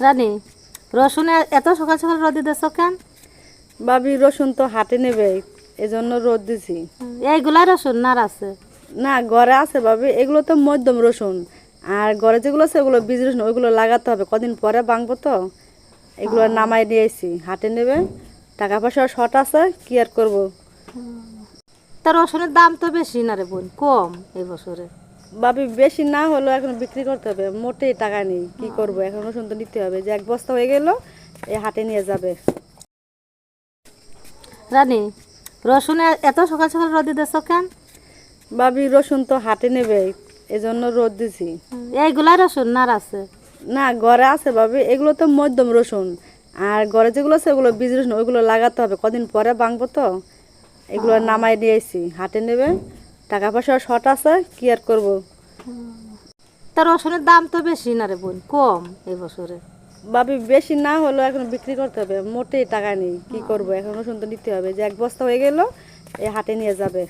রানী, রসুন এত সকাল সকাল রোদে দিচ্ছ কেন? ভাবি রসুন তো হাটে নেবে, এজন্য রোদ দিছি। এইগুলা রসুন না আর আছে? না, ঘরে আছে ভাবি, এগুলো তো মধ্যম রসুন। আর ঘরে যেগুলো আছে ওগুলো বীজ রসুন, ওইগুলো লাগাতে হবে, কদিন পরে ভাঙবো তো। এগুলো নামাই নিয়েছি, হাটে নেবে। টাকা পয়সা শর্ট আছে, কি আর করবো। তা রসুনের দাম তো বেশি না রে বোন, কম এই বছরে। ভাবি বেশি না হলেও এখন বিক্রি করতে হবে, মোটেই টাকা নেই, কি করবো। এখন রসুন তো নিতে হবে, যে এক বস্তা হয়ে গেল এই হাটে নিয়ে যাবে। রানী, রসুন এত সকাল সকাল রোদে দিচ্ছ কেন? ভাবি রসুন তো হাটে নেবে, এজন্য রোদ দিছি। এইগুলা রসুন না আর আছে? না, ঘরে আছে ভাবি, এগুলো তো মধ্যম রসুন। আর ঘরে যেগুলো আছে ওগুলো বীজ রসুন, ওইগুলো লাগাতে হবে, কদিন পরে ভাঙবো তো। এগুলো নামাই নিয়েছি, হাটে নেবে। টাকা পয়সা শর্ট আছে, কি আর করবো। তা রসুনের দাম তো বেশি না রে বোন, কম এই বছরে। ভাবি বেশি না হলেও এখন বিক্রি করতে হবে, মোটেই টাকা নেই, কি করবো। এখন রসুন তো নিতে হবে, যে এক বস্তা হয়ে গেল এই হাটে নিয়ে যাবে।